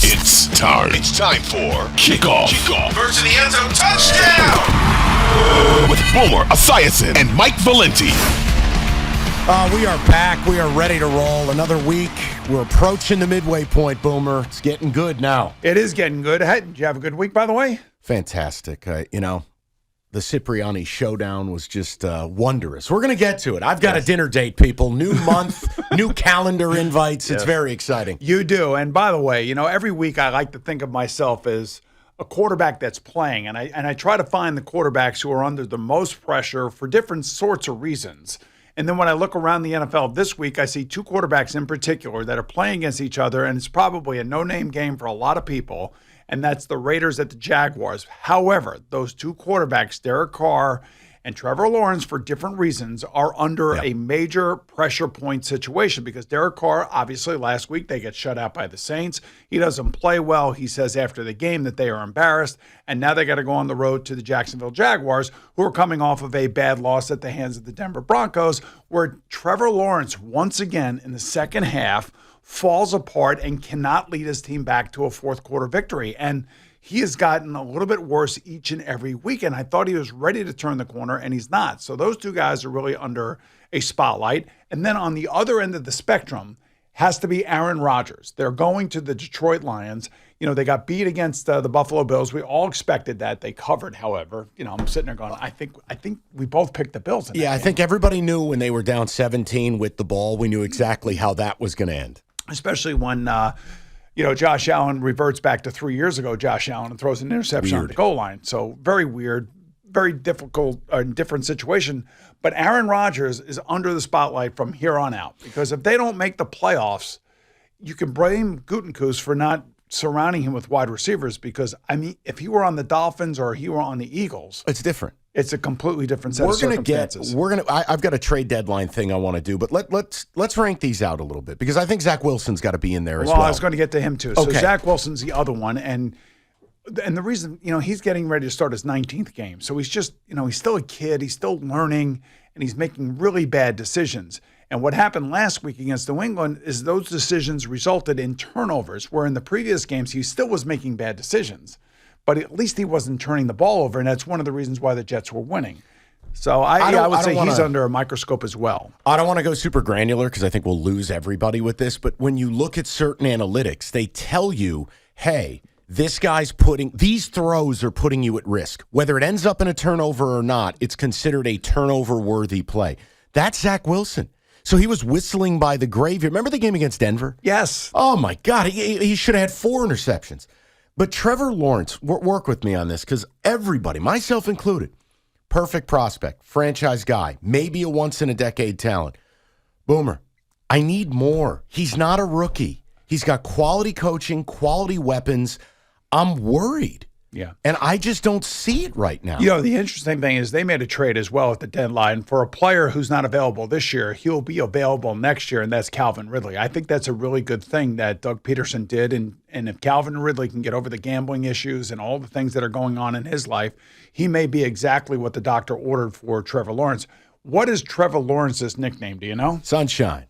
It's time. It's time for Kickoff. First in the end zone, touchdown! With Boomer Esiason and Mike Valenti. We are back. We are ready to roll. Another week. We're approaching the midway point, Boomer. It's getting good now. It is getting good. Hey, did you have a good week, by the way? Fantastic. The Cipriani showdown was just wondrous. We're going to get to it. I've got a dinner date, people. New month, new calendar invites. It's very exciting. You do. And by the way, every week I like to think of myself as a quarterback that's playing. And I try to find the quarterbacks who are under the most pressure for different sorts of reasons. And then when I look around the NFL this week, I see two quarterbacks in particular that are playing against each other. And it's probably a no-name game for a lot of people. And that's the Raiders at the Jaguars. However, those two quarterbacks, Derek Carr and Trevor Lawrence, for different reasons, are under a major pressure point situation because Derek Carr, obviously, last week they get shut out by the Saints. He doesn't play well. He says after the game that they are embarrassed, and now they got to go on the road to the Jacksonville Jaguars, who are coming off of a bad loss at the hands of the Denver Broncos, where Trevor Lawrence, once again in the second half, falls apart and cannot lead his team back to a fourth quarter victory. And he has gotten a little bit worse each and every week. And I thought he was ready to turn the corner, and he's not. So those two guys are really under a spotlight. And then on the other end of the spectrum has to be Aaron Rodgers. They're going to the Detroit Lions. They got beat against the Buffalo Bills. We all expected that. They covered, however. I'm sitting there going, I think we both picked the Bills. I think everybody knew when they were down 17 with the ball. We knew exactly how that was going to end. Especially when, Josh Allen reverts back to 3 years ago, Josh Allen, and throws an interception on the goal line. So very weird, very difficult, different situation. But Aaron Rodgers is under the spotlight from here on out because if they don't make the playoffs, you can blame Gutekunst for not surrounding him with wide receivers because, if he were on the Dolphins or he were on the Eagles. It's different. It's a completely different set of circumstances. I've got a trade deadline thing I want to do, but let's rank these out a little bit because I think Zach Wilson's got to be in there as well. Well, I was going to get to him too. So Zach Wilson's the other one, and the reason, he's getting ready to start his 19th game. So he's just, he's still a kid, he's still learning, and he's making really bad decisions. And what happened last week against New England is those decisions resulted in turnovers, where in the previous games he still was making bad decisions. But at least he wasn't turning the ball over, and that's one of the reasons why the Jets were winning. So I would say he's under a microscope as well. I don't want to go super granular because I think we'll lose everybody with this, but when you look at certain analytics, they tell you, hey, this guy's these throws are putting you at risk. Whether it ends up in a turnover or not, it's considered a turnover-worthy play. That's Zach Wilson. So he was whistling by the grave. Remember the game against Denver? Yes. Oh, my God. He should have had 4 interceptions. But Trevor Lawrence, work with me on this because everybody, myself included, perfect prospect, franchise guy, maybe a once-in-a-decade talent. Boomer, I need more. He's not a rookie. He's got quality coaching, quality weapons. I'm worried. Yeah. And I just don't see it right now. The interesting thing is they made a trade as well at the deadline for a player who's not available this year. He'll be available next year, and that's Calvin Ridley. I think that's a really good thing that Doug Peterson did. And if Calvin Ridley can get over the gambling issues and all the things that are going on in his life, he may be exactly what the doctor ordered for Trevor Lawrence. What is Trevor Lawrence's nickname? Do you know? Sunshine.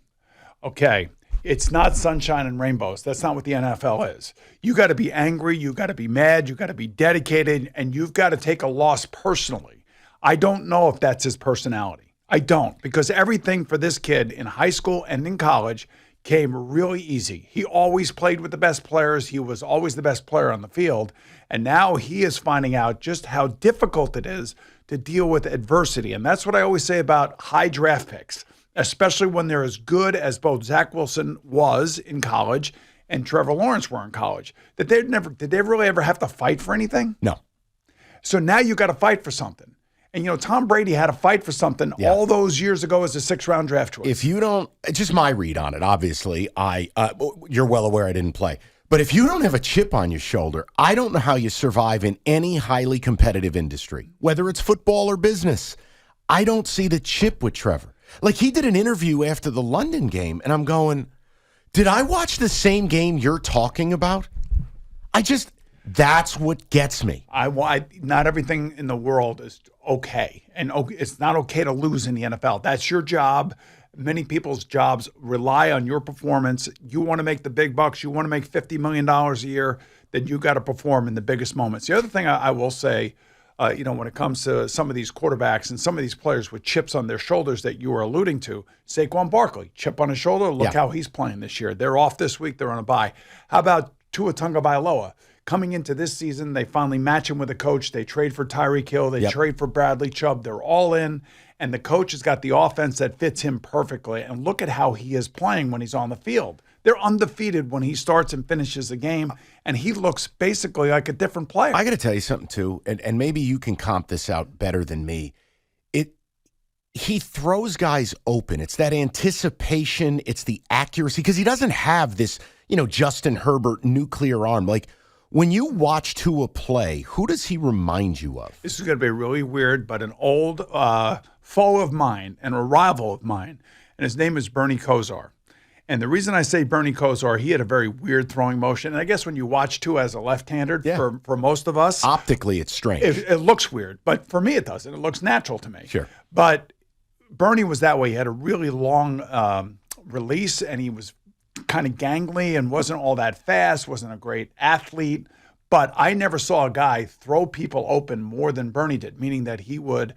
Okay. It's not sunshine and rainbows. That's not what the NFL is. You got to be angry. You got to be mad. You got to be dedicated, and you've got to take a loss personally. I don't know if that's his personality. I don't, because everything for this kid in high school and in college came really easy. He always played with the best players. He was always the best player on the field, and now he is finding out just how difficult it is to deal with adversity, and that's what I always say about high draft picks, especially when they're as good as both Zach Wilson was in college and Trevor Lawrence were in college. Did they really ever have to fight for anything? No. So now you got to fight for something. And, Tom Brady had to fight for something all those years ago as a 6th-round draft choice. If you don't, just my read on it, obviously, you're well aware I didn't play. But if you don't have a chip on your shoulder, I don't know how you survive in any highly competitive industry, whether it's football or business. I don't see the chip with Trevor. Like, he did an interview after the London game, and I'm going, did I watch the same game you're talking about? That's what gets me. Not everything in the world is okay. And it's not okay to lose in the NFL. That's your job. Many people's jobs rely on your performance. You want to make the big bucks. You want to make $50 million a year. Then you got to perform in the biggest moments. The other thing I will say, when it comes to some of these quarterbacks and some of these players with chips on their shoulders that you were alluding to, Saquon Barkley, chip on his shoulder. Look how he's playing this year. They're off this week. They're on a bye. How about Tua Tagovailoa? Coming into this season, they finally match him with a coach. They trade for Tyreek Hill. They trade for Bradley Chubb. They're all in. And the coach has got the offense that fits him perfectly. And look at how he is playing when he's on the field. They're undefeated when he starts and finishes the game, and he looks basically like a different player. I got to tell you something, too, and maybe you can comp this out better than me. He throws guys open. It's that anticipation. It's the accuracy, because he doesn't have this, Justin Herbert nuclear arm. Like, when you watch Tua play, who does he remind you of? This is going to be really weird, but an old foe of mine and a rival of mine, and his name is Bernie Kosar. And the reason I say Bernie Kosar, he had a very weird throwing motion. And I guess when you watch Tua as a left-hander, for most of us, optically it's strange. It looks weird, but for me it doesn't. It looks natural to me. Sure. But Bernie was that way. He had a really long release, and he was kind of gangly and wasn't all that fast, wasn't a great athlete. But I never saw a guy throw people open more than Bernie did, meaning that he would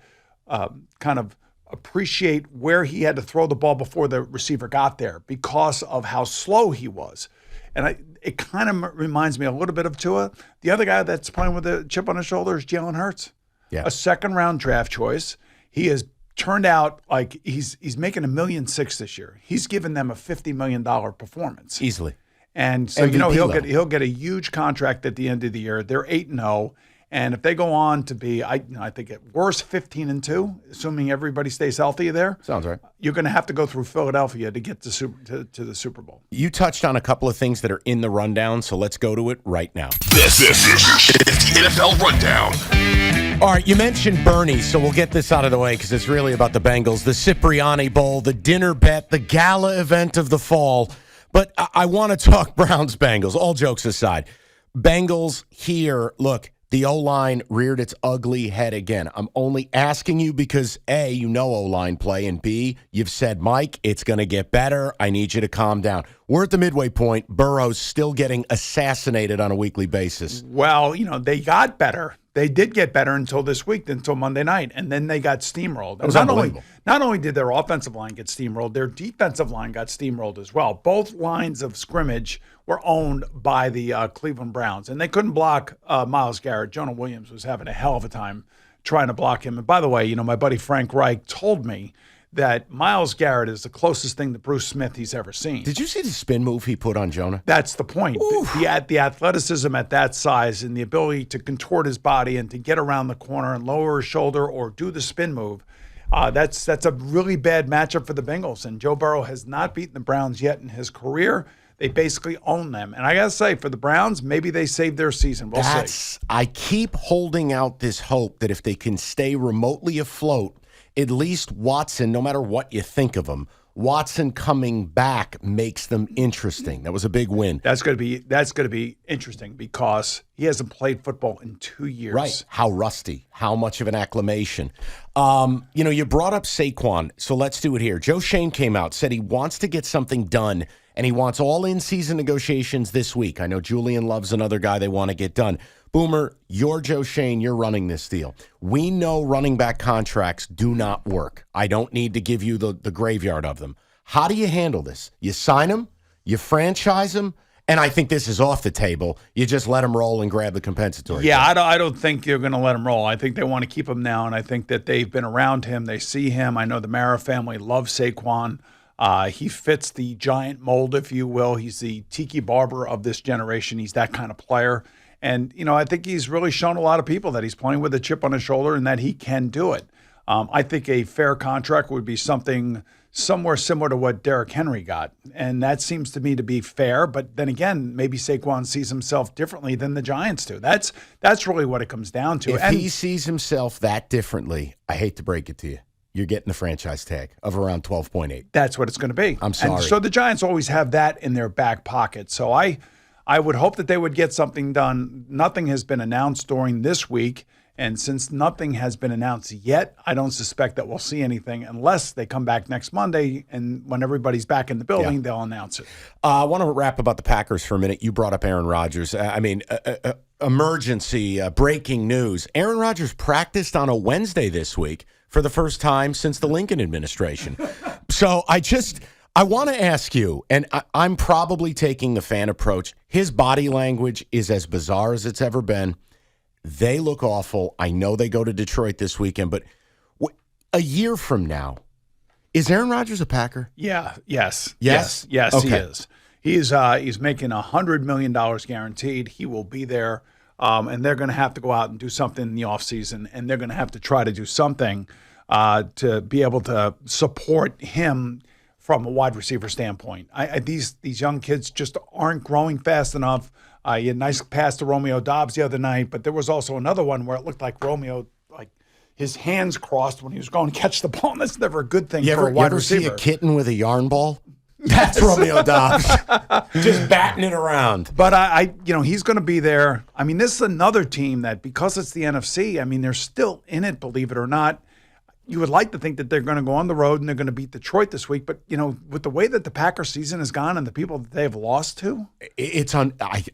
kind of appreciate where he had to throw the ball before the receiver got there because of how slow he was. And it kind of reminds me a little bit of Tua. The other guy that's playing with a chip on his shoulder is Jalen Hurts. Yeah. A second-round draft choice. He has turned out like he's making $1.6 million this year. He's given them a $50 million performance. Easily. And so, MVP he'll get a huge contract at the end of the year. They're 8-0. And if they go on to be, I think at worst 15-2, assuming everybody stays healthy there. Sounds right. You're going to have to go through Philadelphia to get to the Super Bowl. You touched on a couple of things that are in the rundown, so let's go to it right now. This is the NFL Rundown. All right, you mentioned Bernie, so we'll get this out of the way because it's really about the Bengals, the Cipriani Bowl, the dinner bet, the gala event of the fall. But I want to talk Browns-Bengals, all jokes aside. Bengals here, look, the O-line reared its ugly head again. I'm only asking you because, A, you know O-line play, and B, you've said, Mike, it's going to get better. I need you to calm down. We're at the midway point. Burrow's still getting assassinated on a weekly basis. Well, they got better. They did get better until this week, until Monday night, and then they got steamrolled. It was unbelievable. Not only did their offensive line get steamrolled, their defensive line got steamrolled as well. Both lines of scrimmage were owned by the Cleveland Browns, and they couldn't block Myles Garrett. Jonah Williams was having a hell of a time trying to block him. And by the way, my buddy Frank Reich told me that Myles Garrett is the closest thing to Bruce Smith he's ever seen. Did you see the spin move he put on Jonah? That's the point. The athleticism at that size and the ability to contort his body and to get around the corner and lower his shoulder or do the spin move, that's a really bad matchup for the Bengals. And Joe Burrow has not beaten the Browns yet in his career. They basically own them. And I got to say, for the Browns, maybe they saved their season. We'll see. I keep holding out this hope that if they can stay remotely afloat, at least Watson, no matter what you think of him, Watson coming back makes them interesting. That was a big win. That's going to be interesting because he hasn't played football in 2 years. Right. How rusty? How much of an acclimation? You brought up Saquon, so let's do it here. Joe Schoen came out, said he wants to get something done, and he wants all in-season negotiations this week. I know Julian loves another guy they want to get done. Boomer, you're Joe Schoen. You're running this deal. We know running back contracts do not work. I don't need to give you the graveyard of them. How do you handle this? You sign them, you franchise them, and I think this is off the table. You just let them roll and grab the compensatory. Yeah, I don't think you're going to let him roll. I think they want to keep him now, and I think that they've been around him. They see him. I know the Mara family loves Saquon. He fits the giant mold, if you will. He's the Tiki Barber of this generation. He's that kind of player. And, I think he's really shown a lot of people that he's playing with a chip on his shoulder and that he can do it. I think a fair contract would be something somewhere similar to what Derrick Henry got. And that seems to me to be fair. But then again, maybe Saquon sees himself differently than the Giants do. That's really what it comes down to. If he sees himself that differently, I hate to break it to you, you're getting the franchise tag of around 12.8. That's what it's going to be. I'm sorry. And so the Giants always have that in their back pocket. So I would hope that they would get something done. Nothing has been announced during this week. And since nothing has been announced yet, I don't suspect that we'll see anything unless they come back next Monday. And when everybody's back in the building, they'll announce it. I want to wrap about the Packers for a minute. You brought up Aaron Rodgers. Emergency breaking news. Aaron Rodgers practiced on a Wednesday this week for the first time since the Lincoln administration. So I want to ask you, and I'm probably taking the fan approach. His body language is as bizarre as it's ever been. They look awful. I know they go to Detroit this weekend, but a year from now, is Aaron Rodgers a Packer? Yeah. Yes. Yes? Yes, Okay. he is. He's making $100 million guaranteed. He will be there, and they're going to have to go out and do something in the offseason, and they're going to have to try to do something to be able to support him from a wide receiver standpoint. These young kids just aren't growing fast enough. You had a nice pass to Romeo Doubs the other night, but there was also another one where it looked like Romeo, like his hands crossed when he was going to catch the ball. And that's never a good thing for a wide receiver. You ever see a kitten with a yarn ball? That's Romeo Doubs. Just batting it around. But he's going to be there. I mean, this is another team that, because it's the NFC, I mean, they're still in it, believe it or not. You would like to think that they're going to go on the road and they're going to beat Detroit this week. But, with the way that the Packers season has gone and the people that they've lost to,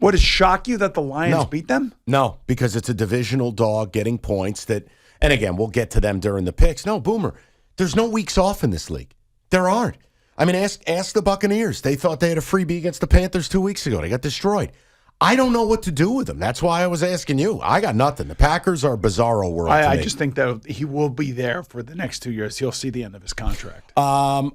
would it shock you that the Lions beat them? No, because it's a divisional dog getting points that, and again, we'll get to them during the picks. No, Boomer, there's no weeks off in this league. There aren't. I mean, ask the Buccaneers. They thought they had a freebie against the Panthers 2 weeks ago. They got destroyed. I don't know what to do with them. That's why I was asking you. I got nothing. The Packers are a bizarro world to me. I just think that he will be there for the next 2 years. He'll see the end of his contract.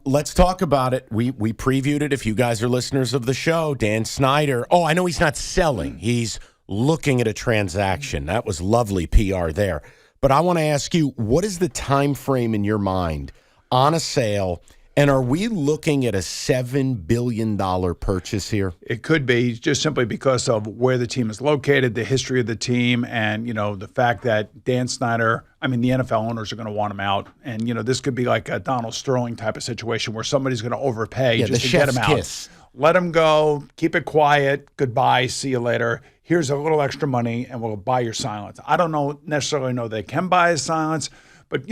Let's talk about it. We previewed it. If you guys are listeners of the show, Dan Snyder. Oh, I know he's not selling. He's looking at a transaction. That was lovely PR there. But I want to ask you, what is the time frame in your mind on a sale? And are we looking at a $7 billion purchase here? It could be, just simply because of where the team is located, the history of the team, and, the fact that Dan Snyder, the NFL owners are going to want him out. And, this could be like a Donald Sterling type of situation where somebody's going to overpay just to get him out. Kiss. Let him go, keep it quiet, goodbye, see you later. Here's a little extra money, and we'll buy your silence. I don't necessarily know they can buy his silence, but,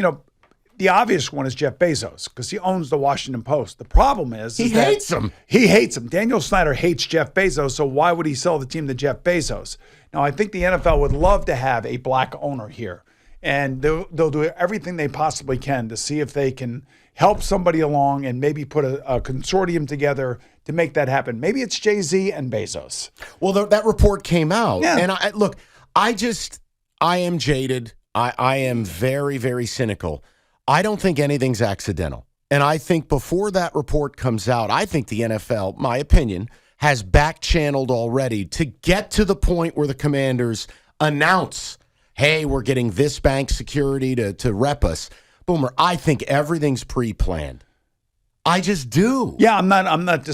the obvious one is Jeff Bezos, because he owns the Washington Post. The problem is he hates him. He hates him. Daniel Snyder hates Jeff Bezos, so why would he sell the team to Jeff Bezos? Now, I think the NFL would love to have a black owner here, and they'll do everything they possibly can to see if they can help somebody along and maybe put a consortium together to make that happen. Maybe it's Jay-Z and Bezos. Well, that report came out, Yeah. and I am jaded. I am very, very cynical. I don't think anything's accidental. And I think before that report comes out, I think the NFL, my opinion, has back-channeled already to get to the point where the Commanders announce, hey, we're getting this bank security to rep us. Boomer, I think everything's pre-planned. I just do. Yeah, I'm not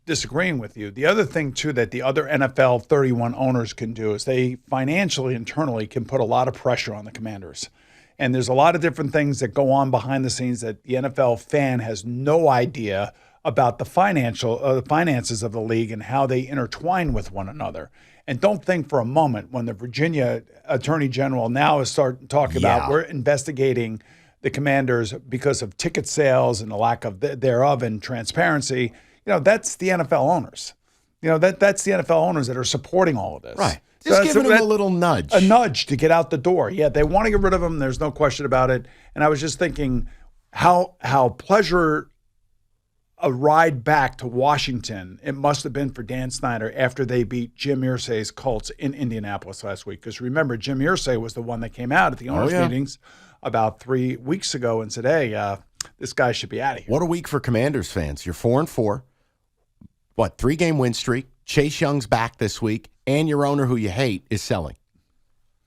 disagreeing with you. The other thing, too, that the other NFL 31 owners can do is they financially, internally, can put a lot of pressure on the Commanders. And there's a lot of different things that go on behind the scenes that the NFL fan has no idea about the finances of the league and how they intertwine with one another. And don't think for a moment when the Virginia Attorney General now is starting talking about we're investigating the Commanders because of ticket sales and the lack of thereof and transparency. That's the NFL owners. That's the NFL owners that are supporting all of this. Right. Just giving him a little nudge. A nudge to get out the door. Yeah, they want to get rid of him. There's no question about it. And I was just thinking how pleasure a ride back to Washington it must have been for Dan Snyder after they beat Jim Irsay's Colts in Indianapolis last week. Because remember, Jim Irsay was the one that came out at the owners' meetings about 3 weeks ago and said, hey, this guy should be out of here. What a week for Commanders fans. You're 4-4. 3-game win streak. Chase Young's back this week. And your owner, who you hate, is selling.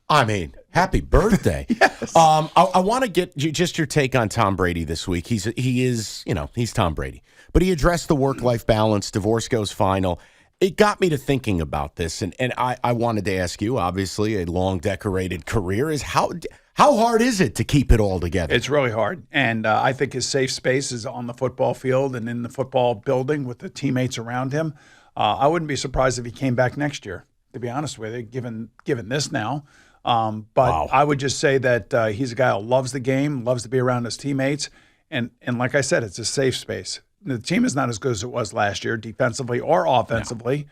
Happy birthday. Yes. I want to get just your take on Tom Brady this week. He's Tom Brady. But he addressed the work-life balance. Divorce goes final. It got me to thinking about this, and I wanted to ask you, obviously, a long, decorated career, is how hard is it to keep it all together? It's really hard. And I think his safe space is on the football field and in the football building with the teammates around him. I wouldn't be surprised if he came back next year, to be honest with you, given this now. But I would just say that he's a guy who loves the game, loves to be around his teammates. And like I said, it's a safe space. The team is not as good as it was last year, defensively or offensively,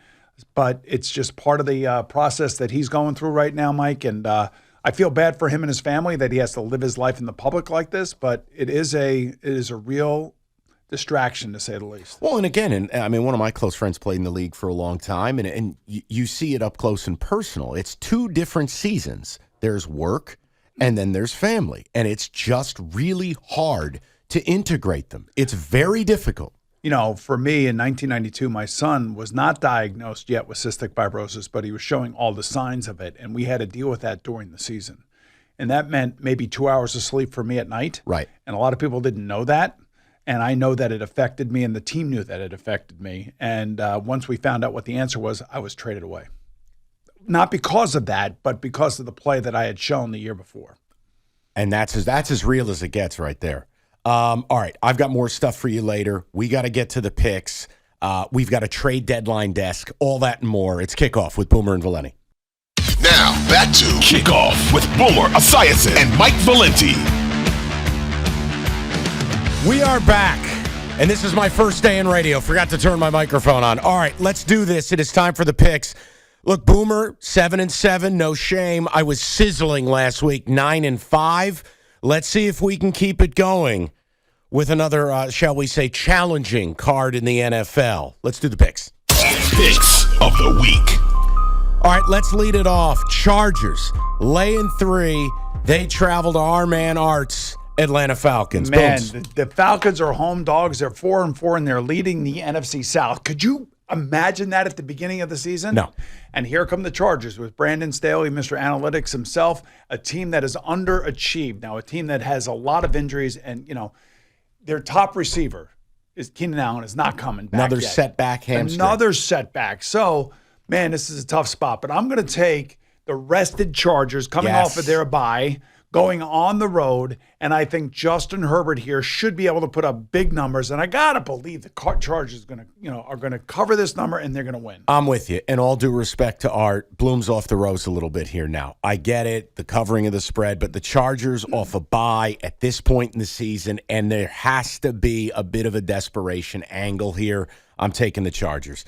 but it's just part of the process that he's going through right now, Mike. And I feel bad for him and his family that he has to live his life in the public like this, but it is a real distraction, to say the least. Well, and again, one of my close friends played in the league for a long time, and you see it up close and personal. It's two different seasons. There's work, and then there's family, and it's just really hard to integrate them. It's very difficult. You know, for me in 1992, my son was not diagnosed yet with cystic fibrosis, but he was showing all the signs of it, and we had to deal with that during the season. And that meant maybe 2 hours of sleep for me at night. Right. And a lot of people didn't know that. And I know that it affected me, and the team knew that it affected me. And once we found out what the answer was, I was traded away. Not because of that, but because of the play that I had shown the year before. And that's as real as it gets right there. All right, I've got more stuff for you later. We got to get to the picks. We've got a trade deadline desk, all that and more. It's Kickoff with Boomer and Valenti. Now, back to Kickoff with Boomer Esiason and Mike Valenti. We are back, and this is my first day in radio. Forgot to turn my microphone on. All right, let's do this. It is time for the picks. Look, Boomer, 7-7, no shame. I was sizzling last week, 9-5. Let's see if we can keep it going with another, shall we say, challenging card in the NFL. Let's do the picks. Picks of the week. All right, let's lead it off. Chargers, laying 3. They travel to our man Art's Atlanta Falcons. Man, the Falcons are home dogs. They're 4-4, and they're leading the NFC South. Could you imagine that at the beginning of the season? No. And here come the Chargers with Brandon Staley, Mr. Analytics himself, a team that is underachieved. Now, a team that has a lot of injuries, and, their top receiver is Keenan Allen is not coming back Another yet. setback hamstring. Another setback. So, man, this is a tough spot. But I'm going to take the rested Chargers coming off of their bye, going on the road, and I think Justin Herbert here should be able to put up big numbers. And I gotta believe the Chargers are gonna cover this number, and they're gonna win. I'm with you. And all due respect to Art, Bloom's off the rose a little bit here now. I get it, the covering of the spread, but the Chargers off a bye at this point in the season, and there has to be a bit of a desperation angle here. I'm taking the Chargers.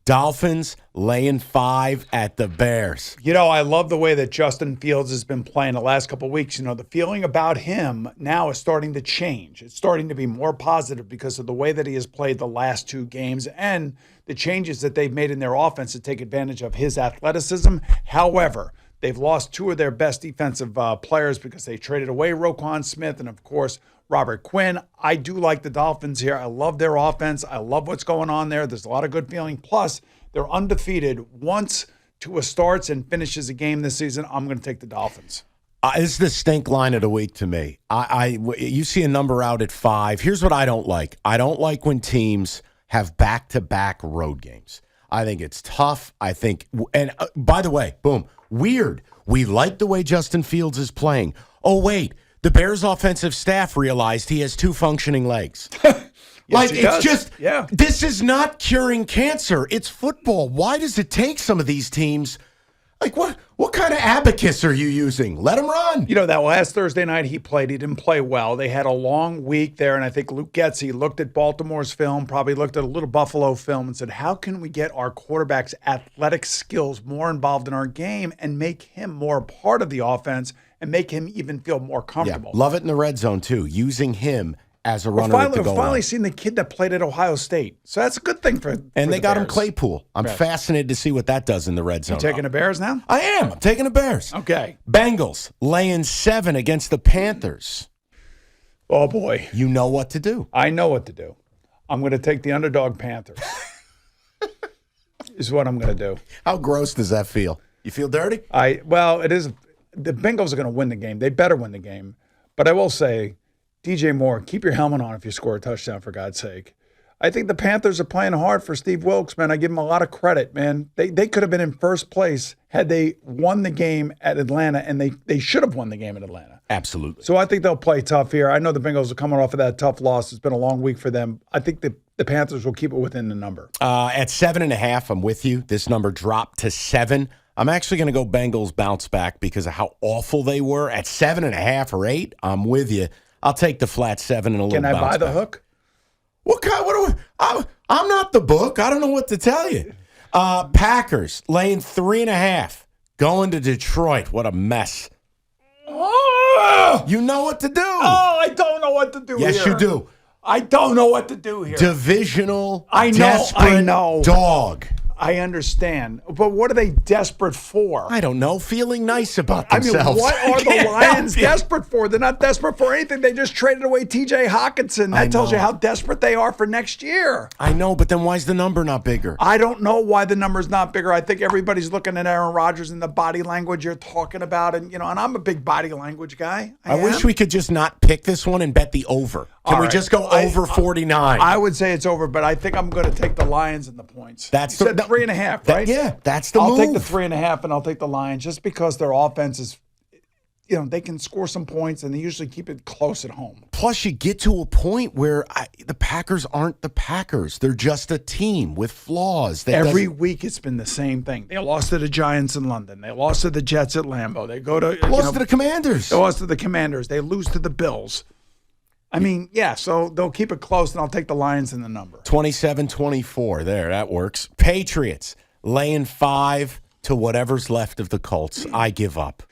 Dolphins laying 5 at the Bears. I love the way that Justin Fields has been playing the last couple of weeks. The feeling about him now is starting to change. It's starting to be more positive because of the way that he has played the last 2 games and the changes that they've made in their offense to take advantage of his athleticism. However, they've lost 2 of their best defensive players because they traded away Roquan Smith and, of course, Robert Quinn. I do like the Dolphins here. I love their offense. I love what's going on there. There's a lot of good feeling. Plus, they're undefeated once Tua starts and finishes a game this season. I'm going to take the Dolphins. This is the stink line of the week to me. You see a number out at 5. Here's what I don't like. I don't like when teams have back-to-back road games. I think it's tough. And by the way, boom, weird. We like the way Justin Fields is playing. Oh, wait. The Bears' offensive staff realized he has 2 funcking legs. This is not curing cancer. It's football. Why does it take some of these teams? What kind of abacus are you using? Let him run. That last Thursday night he didn't play well. They had a long week there, and I think Luke Getsy looked at Baltimore's film, probably looked at a little Buffalo film and said, how can we get our quarterback's athletic skills more involved in our game and make him more part of the offense and make him even feel more comfortable? Yeah, love it in the red zone, too, using him as a runner at the goal line. We've finally seen the kid that played at Ohio State. So that's a good thing for And they the got Bears. him Claypool. I'm fascinated to see what that does in the red zone. You taking the Bears now? I am. I'm taking the Bears. Okay. Bengals laying 7 against the Panthers. Oh, boy. You know what to do. I know what to do. I'm going to take the underdog Panthers. Is what I'm going to do. How gross does that feel? You feel dirty? It is. The Bengals are going to win the game. They better win the game. But I will say, DJ Moore, keep your helmet on if you score a touchdown, for God's sake. I think the Panthers are playing hard for Steve Wilkes, man. I give him a lot of credit, man. They could have been in first place had they won the game at Atlanta, and they should have won the game at Atlanta. Absolutely. So I think they'll play tough here. I know the Bengals are coming off of that tough loss. It's been a long week for them. I think the Panthers will keep it within the number. At 7.5, I'm with you. This number dropped to 7. I'm actually going to go Bengals bounce back because of how awful they were at 7.5 or 8. I'm with you. I'll take the flat 7 and a little. Can I bounce buy the back. hook? What kind? What do I'm not the book. I don't know what to tell you. Packers laying 3.5, going to Detroit. What a mess. Oh, You know what to do. I don't know what to do Yes, here. you do. I don't know what to do here. Divisional, I know, desperate I know. dog. I understand. But what are they desperate for? I don't know. Feeling nice about I mean, themselves. what are the Can't Lions help you. desperate for? They're not desperate for anything. They just traded away T.J. Hawkinson. I That tells you know. how desperate they are for next year. I know, but then why's the number not bigger? I don't know why the number's not bigger. I think everybody's looking at Aaron Rodgers and the body language you're talking about. And, and I'm a big body language guy. I wish we could just not pick this one and bet the over. Can All we right. just go over 49? I would say it's over, but I think I'm going to take the Lions and the points. That's You said 3.5, right? Yeah, that's the I'll move. take the 3.5 and I'll take the Lions just because their offense is, they can score some points and they usually keep it close at home. Plus, you get to a point where the Packers aren't the Packers. They're just a team with flaws. That Every doesn't- week it's been the same thing. They lost to the Giants in London. They lost to the Jets at Lambeau. They go to lost to the Commanders. They lost to the Commanders. They lose to the Bills. I mean, yeah, so they'll keep it close, and I'll take the Lions in the number. 27-24. There, that works. Patriots laying 5 to whatever's left of the Colts. I give up.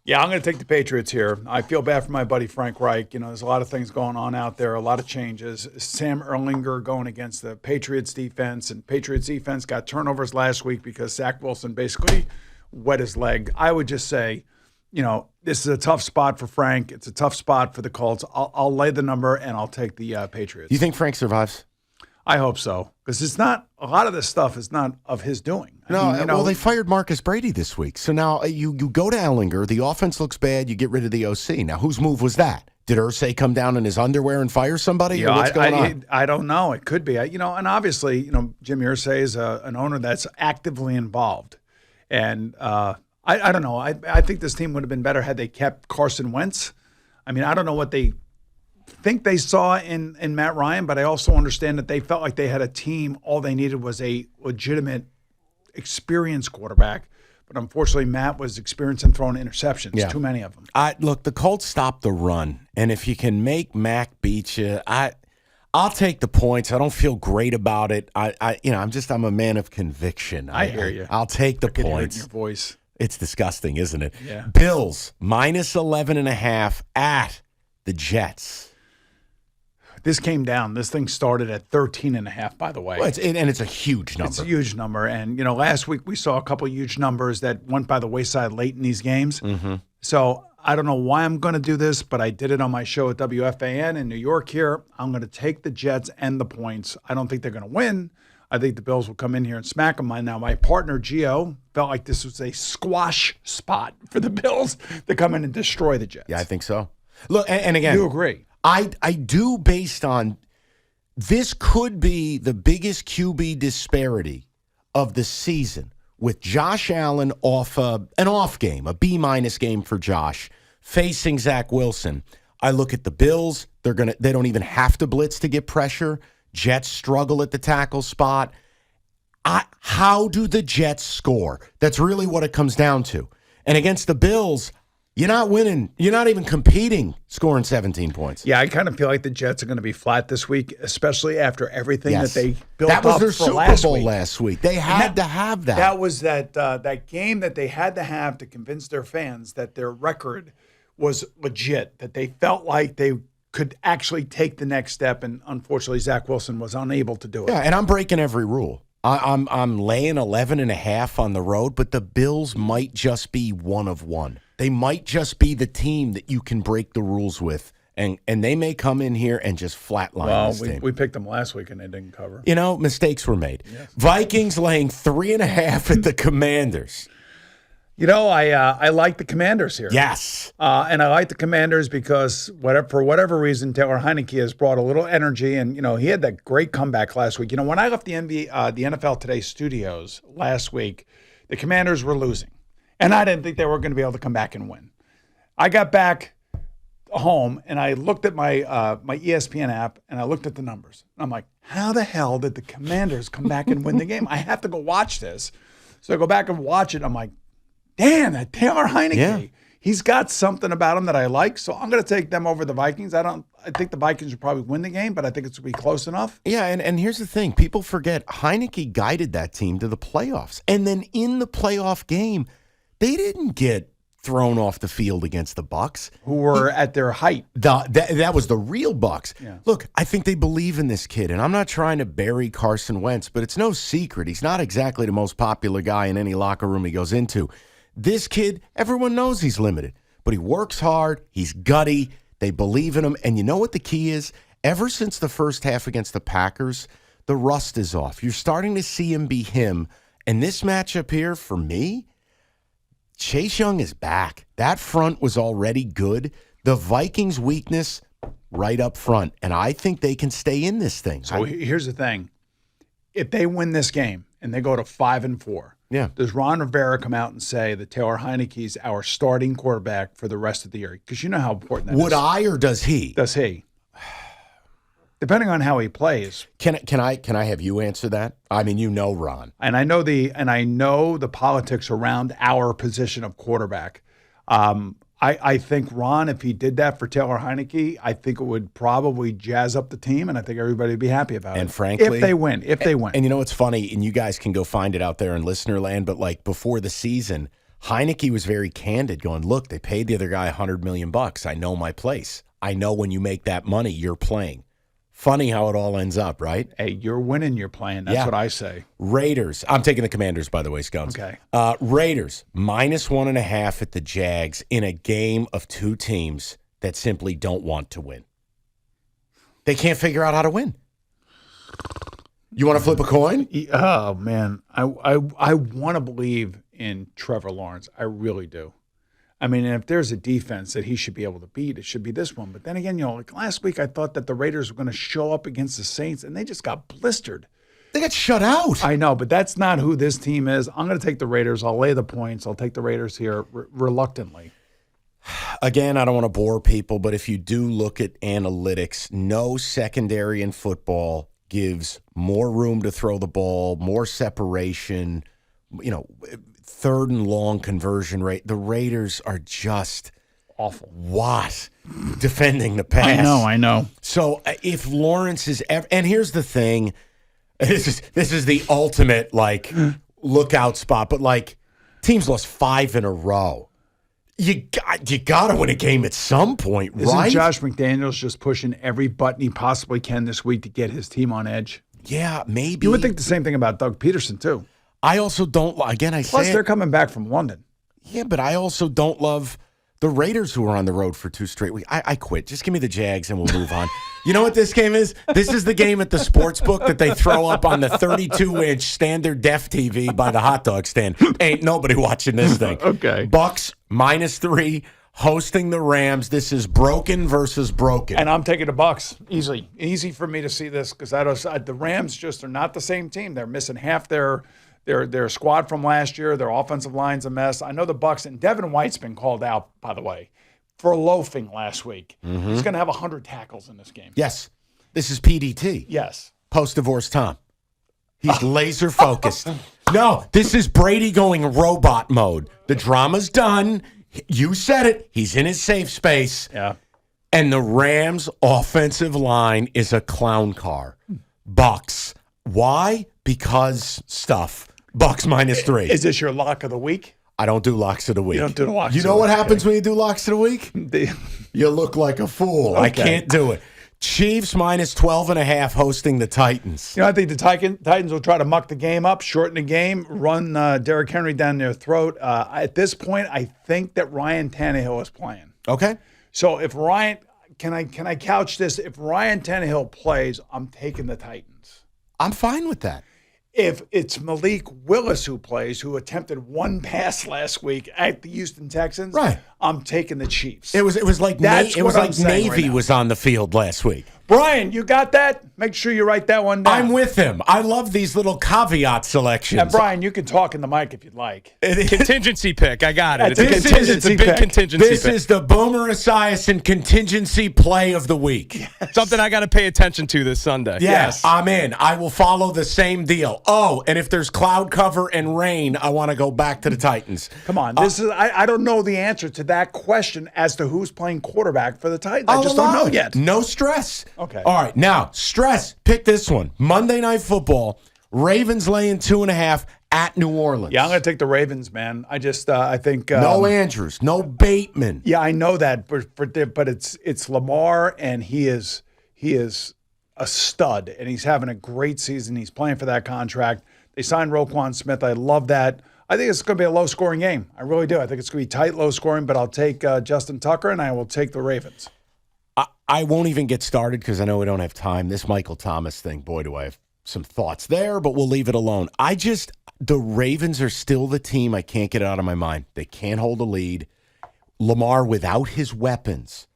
Yeah, I'm going to take the Patriots here. I feel bad for my buddy Frank Reich. There's a lot of things going on out there, a lot of changes. Sam Erlinger going against the Patriots defense, and Patriots defense got turnovers last week because Zach Wilson basically wet his leg. I would just say, this is a tough spot for Frank. It's a tough spot for the Colts. I'll lay the number, and I'll take the Patriots. You think Frank survives? I hope so, because it's not a lot of this stuff is not of his doing. I mean, Well, they fired Marcus Brady this week. So now you go to Ellinger. The offense looks bad. You get rid of the OC. Now, whose move was that? Did Irsay come down in his underwear and fire somebody? Or what's going on? I don't know. It could be. And obviously, Jim Irsay is an owner that's actively involved. And I don't know. I think this team would have been better had they kept Carson Wentz. I mean, I don't know what they think they saw in Matt Ryan, but I also understand that they felt like they had a team. All they needed was a legitimate, experienced quarterback. But unfortunately, Matt was experienced in throwing interceptions, Yeah. too many of them. Look, the Colts stopped the run, and if you can make Mac beat you, I'll take the points. I don't feel great about it. I'm a man of conviction. I hear you. I'll take the I could hear it in points. your voice. It's disgusting, isn't it? Yeah. Bills minus 11.5 at the Jets. This came down. This thing started at 13.5, by the way. Well, it's a huge number. It's a huge number. And, last week we saw a couple of huge numbers that went by the wayside late in these games. Mm-hmm. So I don't know why I'm going to do this, but I did it on my show at WFAN in New York here. I'm going to take the Jets and the points. I don't think they're going to win. I think the Bills will come in here and smack them. Now, my partner, Gio, felt like this was a squash spot for the Bills to come in and destroy the Jets. Yeah, I think so. Look, and again, You agree? I do, based on this could be the biggest QB disparity of the season with Josh Allen off an off game, a B- game for Josh, facing Zach Wilson. I look at the Bills, they don't even have to blitz to get pressure. Jets struggle at the tackle spot. How do the Jets score? That's really what it comes down to. And against the Bills, you're not winning. You're not even competing, scoring 17 points. Yeah, I kind of feel like the Jets are going to be flat this week, especially after everything Yes. that they built That was up their for Super last Bowl week. last week. They had to have that. That was that game that they had to have to convince their fans that their record was legit, that they felt like they could actually take the next step, and unfortunately, Zach Wilson was unable to do it. Yeah, and I'm breaking every rule. I'm laying 11.5 on the road, but the Bills might just be one of one. They might just be the team that you can break the rules with, and they may come in here and just flatline this team. We picked them last week and they didn't cover. Mistakes were made. Yes. Vikings laying 3.5 at the Commanders. I like the Commanders here. Yes. And I like the Commanders because for whatever reason, Taylor Heineke has brought a little energy. And, he had that great comeback last week. When I left the NFL Today studios last week, the Commanders were losing. And I didn't think they were going to be able to come back and win. I got back home and I looked at my ESPN app and I looked at the numbers. I'm like, how the hell did the Commanders come back and win the game? I have to go watch this. So I go back and watch it. I'm like, damn, that Taylor Heineke. Yeah. He's got something about him that I like, so I'm going to take them over the Vikings. I think the Vikings will probably win the game, but I think it's going to be close enough. Yeah, and here's the thing. People forget Heineke guided that team to the playoffs. And then in the playoff game, they didn't get thrown off the field against the Bucs, Who were at their height. That was the real Bucs. Yeah. Look, I think they believe in this kid, and I'm not trying to bury Carson Wentz, but it's no secret. He's not exactly the most popular guy in any locker room he goes into. This kid, everyone knows he's limited, but he works hard. He's gutty. They believe in him. And you know what the key is? Ever since the first half against the Packers, the rust is off. You're starting to see him be him. And this matchup here, for me, Chase Young is back. That front was already good. The Vikings' weakness right up front. And I think they can stay in this thing. So here's the thing. If they win this game and they go to 5-4, Yeah. does Ron Rivera come out and say that Taylor Heineke's our starting quarterback for the rest of the year? Because you know how important that is. Would I or does he? Does he? Depending on how he plays. Can I have you answer that? I mean, you know Ron. And I know the politics around our position of quarterback. I think Ron, if he did that for Taylor Heineke, I think it would probably jazz up the team, and I think everybody would be happy about it. And frankly, if they win. And you know what's funny, and you guys can go find it out there in listener land, but like before the season, Heineke was very candid, going, "Look, they paid the other guy $100 million. I know my place. I know when you make that money, you're playing." Funny how it all ends up, right? Hey, you're winning, you're playing. That's what I say. Raiders. I'm taking the Commanders, by the way, Scones. Okay. Raiders, -1.5 at the Jags in a game of two teams that simply don't want to win. They can't figure out how to win. You want to flip a coin? Oh, man. I want to believe in Trevor Lawrence. I really do. I mean, if there's a defense that he should be able to beat, it should be this one. But then again, like last week, I thought that the Raiders were going to show up against the Saints, and they just got blistered. They got shut out. I know, but that's not who this team is. I'm going to take the Raiders. I'll lay the points. I'll take the Raiders here reluctantly. Again, I don't want to bore people, but if you do look at analytics, no secondary in football gives more room to throw the ball, more separation, third and long conversion rate. The Raiders are just awful. What? Defending the pass. I know. So if Lawrence is ever, and here's the thing, this is the ultimate lookout spot, but teams lost 5 in a row. You got to win a game at some point, right? Isn't Josh McDaniels just pushing every button he possibly can this week to get his team on edge? Yeah, maybe. You would think the same thing about Doug Peterson too. I also don't. Again, Plus, they're coming back from London. Yeah, but I also don't love the Raiders who are on the road for 2 straight weeks. I quit. Just give me the Jags and we'll move on. You know what this game is? This is the game at the sports book that they throw up on the 32-inch standard def TV by the hot dog stand. Ain't nobody watching this thing. Okay. Bucks -3 hosting the Rams. This is broken versus broken. And I'm taking the Bucks easily. Easy for me to see this because the Rams just are not the same team. They're missing half their squad from last year. Their offensive line's a mess. I know the Bucks, and Devin White's been called out, by the way, for loafing last week. Mm-hmm. He's going to have 100 tackles in this game. Yes. This is PDT. Yes. Post-divorce Tom. He's laser focused. No, this is Brady going robot mode. The drama's done. You said it. He's in his safe space. Yeah. And the Rams' offensive line is a clown car. Bucks. Why? Because stuff. Bucks -3. Is this your lock of the week? I don't do locks of the week. You don't do the locks. You know what happens when you do locks of the week? You look like a fool. Okay. I can't do it. Chiefs -12.5 hosting the Titans. I think the Titans will try to muck the game up, shorten the game, run Derrick Henry down their throat. At this point, I think that Ryan Tannehill is playing. Okay. So if Ryan, can I couch this? If Ryan Tannehill plays, I'm taking the Titans. I'm fine with that. If it's Malik Willis who plays, who attempted 1 pass last week at the Houston Texans, right? I'm taking the Chiefs. It was like That's what I'm saying Navy right now. was on the field last week. Brian, you got that? Make sure you write that one down. I'm with him. I love these little caveat selections. And Brian, you can talk in the mic if you'd like. Contingency pick. I got it. It's a big contingency This pick. is the Boomer Esiason contingency play of the week. Yes. Something I got to pay attention to this Sunday. Yes, I'm in. I will follow the same deal. Oh, and if there's cloud cover and rain, I want to go back to the Titans. Come on. I don't know the answer to that question as to who's playing quarterback for the Titans. I just don't know yet. No stress. Okay. All right. Now, stress. Pick this one. Monday Night Football. Ravens laying 2.5 at New Orleans. Yeah, I'm going to take the Ravens, man. I just I think no Andrews, no Bateman. Yeah, I know that, but it's Lamar, and he is a stud, and he's having a great season. He's playing for that contract. They signed Roquan Smith. I love that. I think it's going to be a low-scoring game. I really do. I think it's going to be tight, low-scoring, but I'll take Justin Tucker, and I will take the Ravens. I won't even get started because I know we don't have time. This Michael Thomas thing, boy, do I have some thoughts there, but we'll leave it alone. The Ravens are still the team I can't get out of my mind. They can't hold a lead. Lamar, without his weapons.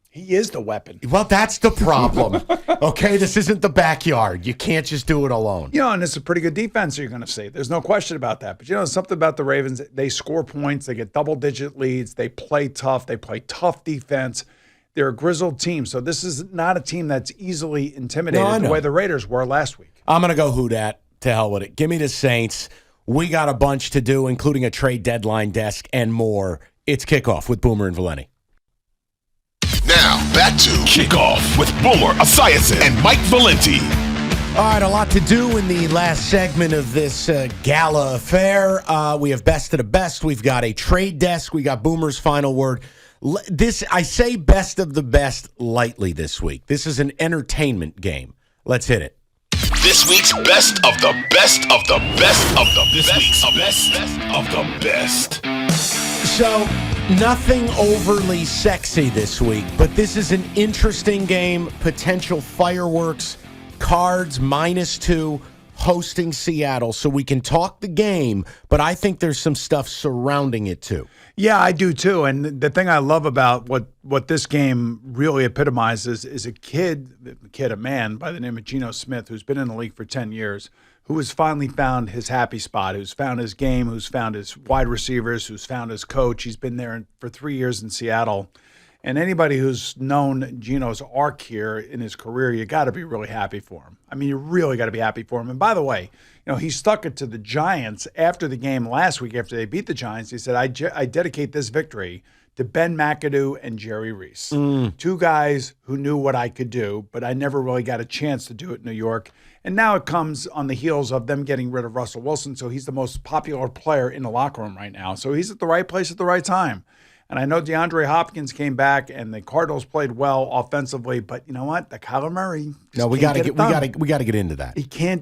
He is the weapon. Well, that's the problem. Okay, this isn't the backyard. You can't just do it alone. And it's a pretty good defense you're going to see. There's no question about that. But, something about the Ravens, they score points. They get double-digit leads. They play tough. They play tough defense. They're a grizzled team. So this is not a team that's easily intimidated the way the Raiders were last week. I'm going to go who dat. To hell with it. Give me the Saints. We got a bunch to do, including a trade deadline desk and more. It's Kickoff with Boomer and Valenti. Now, back to Kickoff with Boomer Esiason and Mike Valenti. All right, a lot to do in the last segment of this gala affair. We have best of the best. We've got a trade desk. We got Boomer's final word. I say best of the best lightly this week. This is an entertainment game. Let's hit it. This week's best of the best of the best of the best of the best. So, nothing overly sexy this week, but this is an interesting game. Potential fireworks, Cards -2, hosting Seattle. So we can talk the game, but I think there's some stuff surrounding it too. Yeah, I do too. And the thing I love about what this game really epitomizes is a man by the name of Geno Smith, who's been in the league for 10 years, who has finally found his happy spot, who's found his game, who's found his wide receivers, who's found his coach. He's been there for 3 years in Seattle. And anybody who's known Geno's arc here in his career, you got to be really happy for him. I mean, you really got to be happy for him. And by the way, he stuck it to the Giants after the game last week after they beat the Giants. He said, I dedicate this victory to Ben McAdoo and Jerry Reese, two guys who knew what I could do, but I never really got a chance to do it in New York. And now it comes on the heels of them getting rid of Russell Wilson, so he's the most popular player in the locker room right now. So he's at the right place at the right time. And I know DeAndre Hopkins came back, and the Cardinals played well offensively. But you know what? The Kyler Murray. We got to get into that. He can't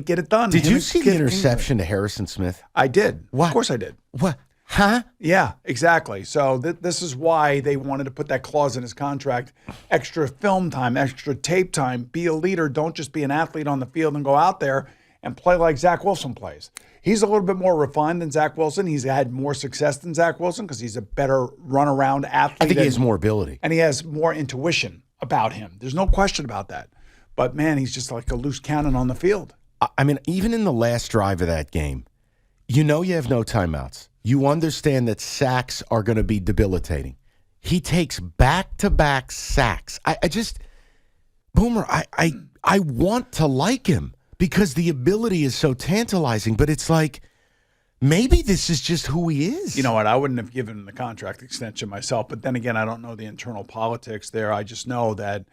get it done. Did you see the interception to Harrison Smith? I did. What? Of course I did. What? Huh? Yeah, exactly. So this is why they wanted to put that clause in his contract: extra film time, extra tape time. Be a leader. Don't just be an athlete on the field and go out there and play like Zach Wilson plays. He's a little bit more refined than Zach Wilson. He's had more success than Zach Wilson because he's a better runaround athlete. I think he has more ability. And he has more intuition about him. There's no question about that. But, man, he's just like a loose cannon on the field. I mean, even in the last drive of that game, you have no timeouts. You understand that sacks are going to be debilitating. He takes back-to-back sacks. Boomer, I want to like him, because the ability is so tantalizing, but it's like, maybe this is just who he is. You know what? I wouldn't have given him the contract extension myself, but then again, I don't know the internal politics there. I just know that,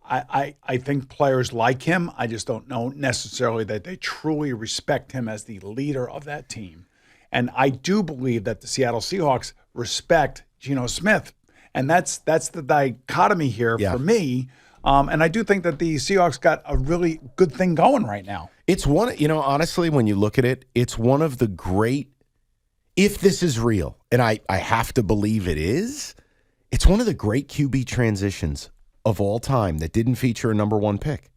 I think players like him. I just don't know necessarily that they truly respect him as the leader of that team. And I do believe that the Seattle Seahawks respect Geno Smith. And that's the dichotomy here for me. And I do think that the Seahawks got a really good thing going right now. It's one, honestly, when you look at it, it's one of the great, if this is real, and I have to believe it is, it's one of the great QB transitions of all time that didn't feature a number one pick.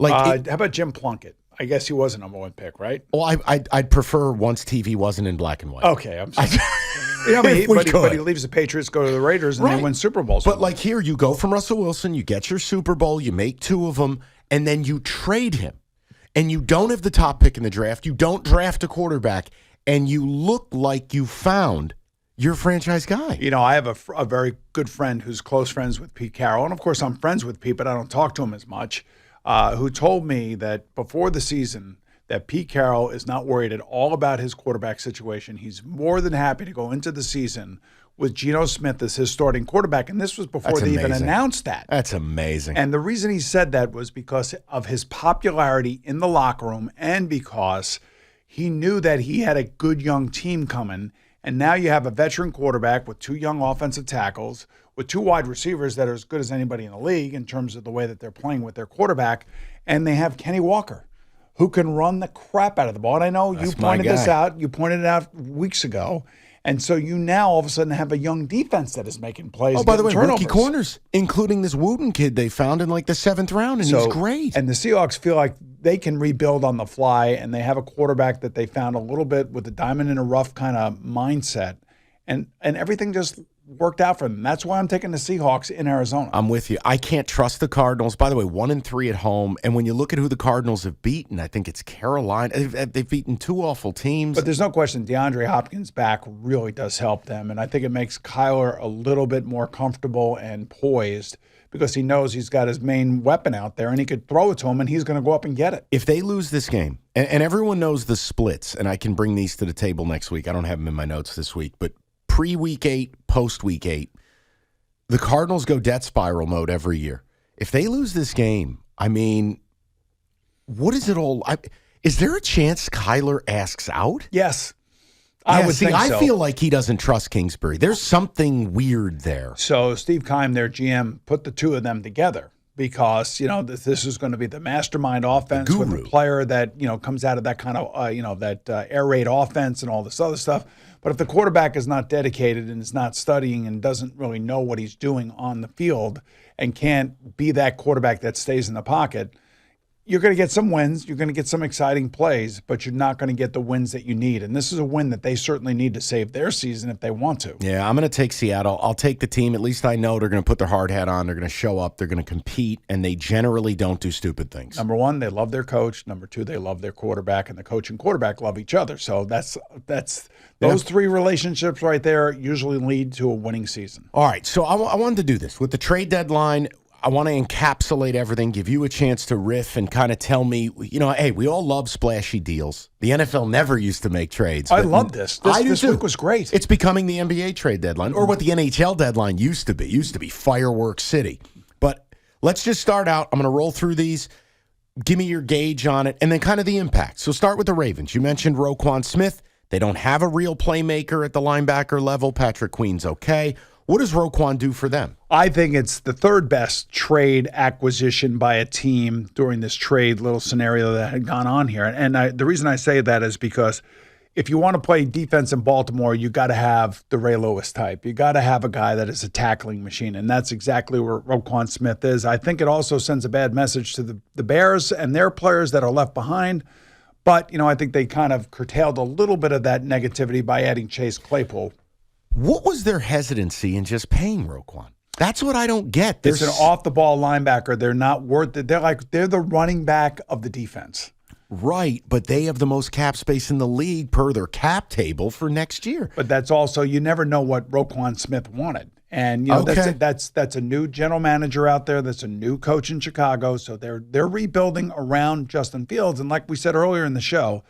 How about Jim Plunkett? I guess he was a number one pick, right? Well, I'd prefer once TV wasn't in black and white. Okay, I'm sorry. Yeah, but If we could. he leaves the Patriots, go to the Raiders, and they Right. win Super Bowls. But like here, you go from Russell Wilson, you get your Super Bowl, you make 2 of them, and then you trade him. And you don't have the top pick in the draft. You don't draft a quarterback, and you look like you found your franchise guy. You know, I have a very good friend who's close friends with Pete Carroll. And, of course, I'm friends with Pete, but I don't talk to him as much, who told me that before the season that Pete Carroll is not worried at all about his quarterback situation. He's more than happy to go into the season with Geno Smith as his starting quarterback. And this was before That's they even amazing. announced that. That's amazing. And the reason he said that was because of his popularity in the locker room and because he knew that he had a good young team coming. And now you have a veteran quarterback with 2 young offensive tackles, with 2 wide receivers that are as good as anybody in the league in terms of the way that they're playing with their quarterback. And they have Kenny Walker, who can run the crap out of the ball. And I know you pointed this out. You pointed it out weeks ago. And so you now all of a sudden have a young defense that is making plays. Oh, by the way, turnovers. rookie corners, including this Wooten kid they found in like the 7th round, and he's great. And the Seahawks feel like they can rebuild on the fly, and they have a quarterback that they found a little bit with a diamond in a rough kind of mindset. And everything just worked out for them. That's why I'm taking the Seahawks in Arizona. I'm with you. I can't trust the Cardinals. By the way, 1-3 at home. And when you look at who the Cardinals have beaten, I think it's Carolina. They've beaten 2 awful teams. But there's no question DeAndre Hopkins back really does help them. And I think it makes Kyler a little bit more comfortable and poised because he knows he's got his main weapon out there and he could throw it to him and he's going to go up and get it. If they lose this game, and everyone knows the splits, and I can bring these to the table next week. I don't have them in my notes this week, but pre-week 8, post-week 8, the Cardinals go death spiral mode every year. If they lose this game, I mean, what is it all? Is there a chance Kyler asks out? Yes. I would think so. I feel like he doesn't trust Kingsbury. There's something weird there. So Steve Keim, their GM, put the 2 of them together because, you know, this is going to be the mastermind offense with a player that, you know, comes out of that kind of, that air raid offense and all this other stuff. But if the quarterback is not dedicated and is not studying and doesn't really know what he's doing on the field and can't be that quarterback that stays in the pocket, you're going to get some wins, you're going to get some exciting plays, but you're not going to get the wins that you need. And this is a win that they certainly need to save their season if they want to. Yeah, I'm going to take Seattle. I'll take the team. At least I know they're going to put their hard hat on. They're going to show up. They're going to compete, and they generally don't do stupid things. Number 1, they love their coach. Number 2, they love their quarterback, and the coach and quarterback love each other. So that's those 3 relationships right there usually lead to a winning season. All right, so I wanted to do this. With the trade deadline, I want to encapsulate everything, give you a chance to riff and kind of tell me, you know, hey, we all love splashy deals. The NFL never used to make trades. I love this. This too. week was great. It's becoming the NBA trade deadline, or what the NHL deadline used to be. Used to be fireworks city. But let's just start out. I'm going to roll through these. Give me your gauge on it, and then kind of the impact. So start with the Ravens. You mentioned Roquan Smith. They don't have a real playmaker at the linebacker level. Patrick Queen's okay. What does Roquan do for them? I think it's the 3rd best trade acquisition by a team during this trade little scenario that had gone on here. And the reason I say that is because if you want to play defense in Baltimore, you got to have the Ray Lewis type. You got to have a guy that is a tackling machine, and that's exactly where Roquan Smith is. I think it also sends a bad message to the Bears and their players that are left behind. But, you know, I think they kind of curtailed a little bit of that negativity by adding Chase Claypool. What was their hesitancy in just paying Roquan? That's what I don't get. It's an off-the-ball linebacker. They're not worth it. They're the running back of the defense. Right, but they have the most cap space in the league per their cap table for next year. But that's also, you never know what Roquan Smith wanted. And, you know, that's a new general manager out there. That's a new coach in Chicago. So they're rebuilding around Justin Fields. And like we said earlier in the show,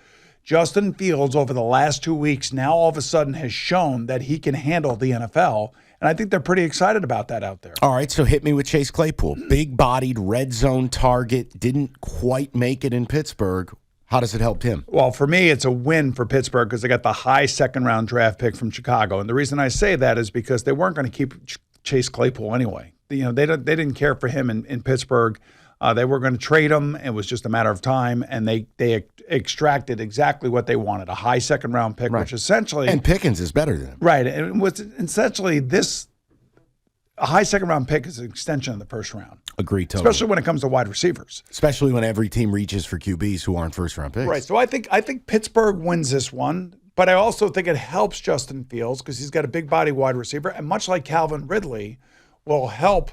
Justin Fields over the last 2 weeks now all of a sudden has shown that he can handle the NFL. And I think they're pretty excited about that out there. All right, so hit me with Chase Claypool. Big-bodied, red zone target, didn't quite make it in Pittsburgh. How does it help him? Well, for me, it's a win for Pittsburgh because they got the high 2nd-round draft pick from Chicago. And the reason I say that is because they weren't going to keep Chase Claypool anyway. You know, they didn't care for him in Pittsburgh. They were going to trade him. It was just a matter of time, and they extracted exactly what they wanted, a high 2nd-round pick, which essentially – And Pickens is better than him. Right. And what's essentially a high 2nd-round pick is an extension of the 1st round. Agreed totally. Especially when it comes to wide receivers. Especially when every team reaches for QBs who aren't first-round picks. Right. So I think Pittsburgh wins this one. But I also think it helps Justin Fields because he's got a big body wide receiver. And much like Calvin Ridley will help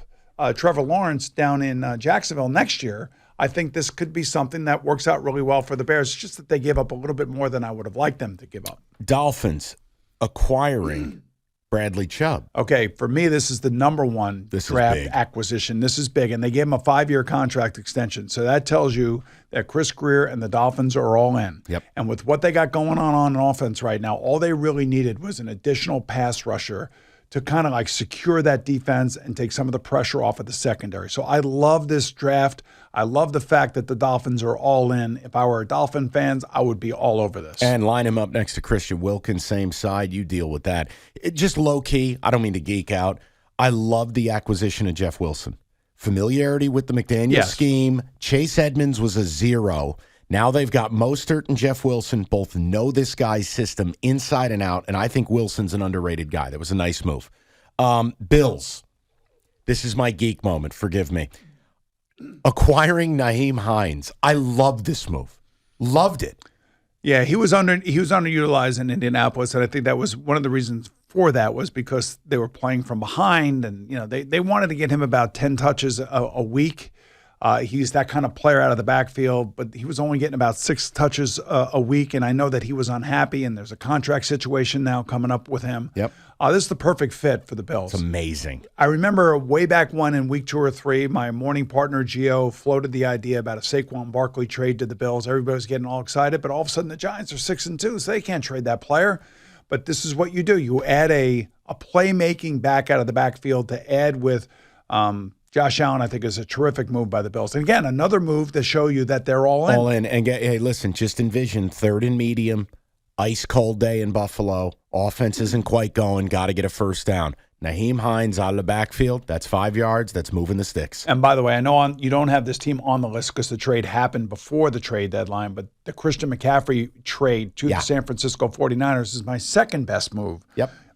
Trevor Lawrence down in Jacksonville next year, I think this could be something that works out really well for the Bears. It's just that they gave up a little bit more than I would have liked them to give up. Dolphins acquiring Bradley Chubb. Okay, for me, this is the number one draft acquisition. This is big, and they gave him a 5-year contract extension. So that tells you that Chris Greer and the Dolphins are all in. Yep. And with what they got going on offense right now, all they really needed was an additional pass rusher to kind of like secure that defense and take some of the pressure off of the secondary. So I love this draft. I love the fact that the Dolphins are all in. If I were a Dolphin fans, I would be all over this. And line him up next to Christian Wilkins, same side. You deal with that. Just low-key, I don't mean to geek out. I love the acquisition of Jeff Wilson. Familiarity with the McDaniel scheme. Chase Edmonds was a 0. Now they've got Mostert and Jeff Wilson. Both know this guy's system inside and out, and I think Wilson's an underrated guy. That was a nice move. Bills. This is my geek moment. Forgive me. Acquiring Nyheim Hines. I love this move. Loved it. Yeah, he was underutilized in Indianapolis, and I think that was one of the reasons for that was because they were playing from behind, and they wanted to get him about 10 touches a week. He's that kind of player out of the backfield, but he was only getting about 6 touches a week, and I know that he was unhappy, and there's a contract situation now coming up with him. Yep. This is the perfect fit for the Bills. It's amazing. I remember way back when in week 2 or 3, my morning partner, Gio, floated the idea about a Saquon Barkley trade to the Bills. Everybody was getting all excited, but all of a sudden the Giants are 6-2, so they can't trade that player. But this is what you do. You add a playmaking back out of the backfield to add with Josh Allen, I think, is a terrific move by the Bills. And again, another move to show you that they're all in. All in. And hey, listen, just envision 3rd and medium, ice cold day in Buffalo. Offense isn't quite going. Got to get a first down. Nyheim Hines out of the backfield. That's 5 yards. That's moving the sticks. And by the way, I know you don't have this team on the list because the trade happened before the trade deadline, but the Christian McCaffrey trade to the San Francisco 49ers is my second best move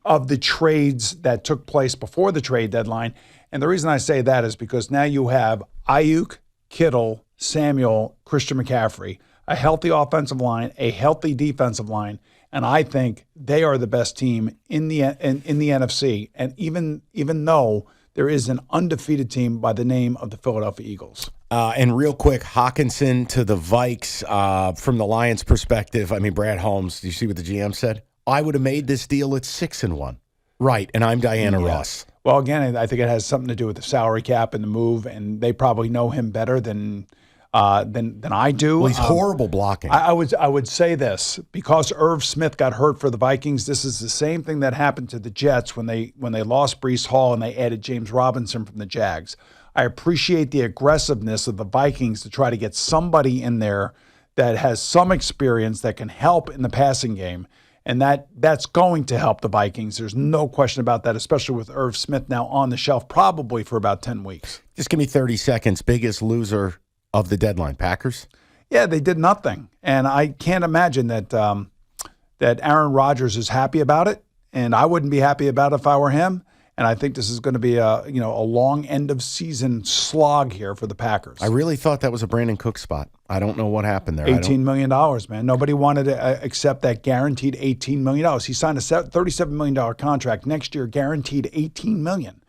of the trades that took place before the trade deadline. And the reason I say that is because now you have Ayuk, Kittle, Samuel, Christian McCaffrey, a healthy offensive line, a healthy defensive line, and I think they are the best team in the NFC. And even though there is an undefeated team by the name of the Philadelphia Eagles. And real quick, Hawkinson to the Vikes. From the Lions' perspective, I mean, Brad Holmes, do you see what the GM said? I would have made this deal at 6-1. Right, and I'm Diana Ross. Well, again, I think it has something to do with the salary cap and the move, and they probably know him better than I do. Well, he's horrible blocking. I would say this because Irv Smith got hurt for the Vikings. This is the same thing that happened to the Jets when they lost Breece Hall and they added James Robinson from the Jags. I appreciate the aggressiveness of the Vikings to try to get somebody in there that has some experience that can help in the passing game. And that's going to help the Vikings. There's no question about that, especially with Irv Smith now on the shelf probably for about 10 weeks. Just give me 30 seconds. Biggest loser of the deadline, Packers? Yeah, they did nothing. And I can't imagine that that Aaron Rodgers is happy about it. And I wouldn't be happy about it if I were him. And I think this is going to be a long end of season slog here for the Packers. I really thought that was a Brandon Cook spot. I don't know what happened there. $18 million, man. Nobody wanted to accept that guaranteed $18 million. He signed a $37 million contract next year, guaranteed $18 million.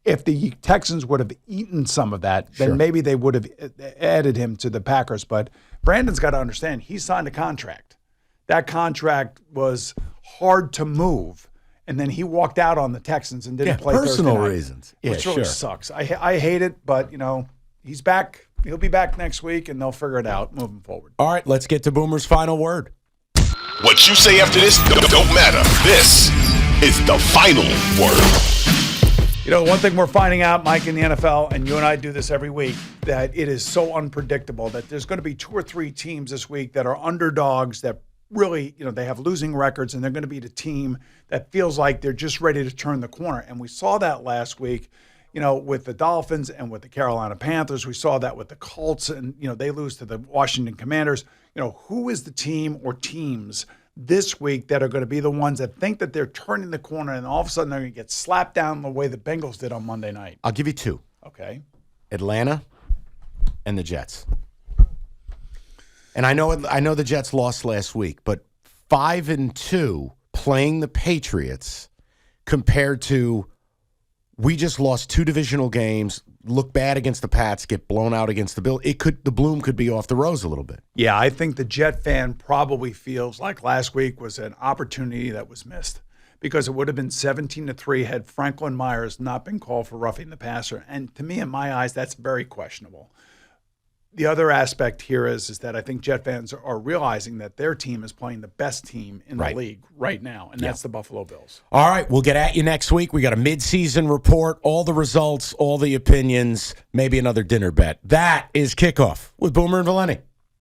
If the Texans would have eaten some of that, then maybe they would have added him to the Packers. But Brandon's got to understand, he signed a contract. That contract was hard to move. And then he walked out on the Texans and didn't play personal Thursday night, reasons. Which really sucks. I hate it, but, he's back. He'll be back next week, and they'll figure it out moving forward. All right, let's get to Boomer's final word. What you say after this don't matter. This is the final word. One thing we're finding out, Mike, in the NFL, and you and I do this every week, that it is so unpredictable that there's going to be 2 or 3 teams this week that are underdogs that really, they have losing records, and they're going to be the team that feels like they're just ready to turn the corner. And we saw that last week, with the Dolphins and with the Carolina Panthers. We saw that with the Colts, and, they lose to the Washington Commanders. Who is the team or teams this week that are going to be the ones that think that they're turning the corner and all of a sudden they're going to get slapped down the way the Bengals did on Monday night? I'll give you 2. Okay. Atlanta and the Jets. And I know the Jets lost last week, but 5-2 playing the Patriots compared to we just lost 2 divisional games, look bad against the Pats, get blown out against the Bills. The bloom could be off the rose a little bit. Yeah, I think the Jet fan probably feels like last week was an opportunity that was missed because it would have been 17-3 had Franklin Myers not been called for roughing the passer. And to me, in my eyes, that's very questionable. The other aspect here is that I think Jet fans are realizing that their team is playing the best team in the league right now, and that's the Buffalo Bills. All right, we'll get at you next week. We got a midseason report, all the results, all the opinions, maybe another dinner bet. That is Kickoff with Boomer and Valenti.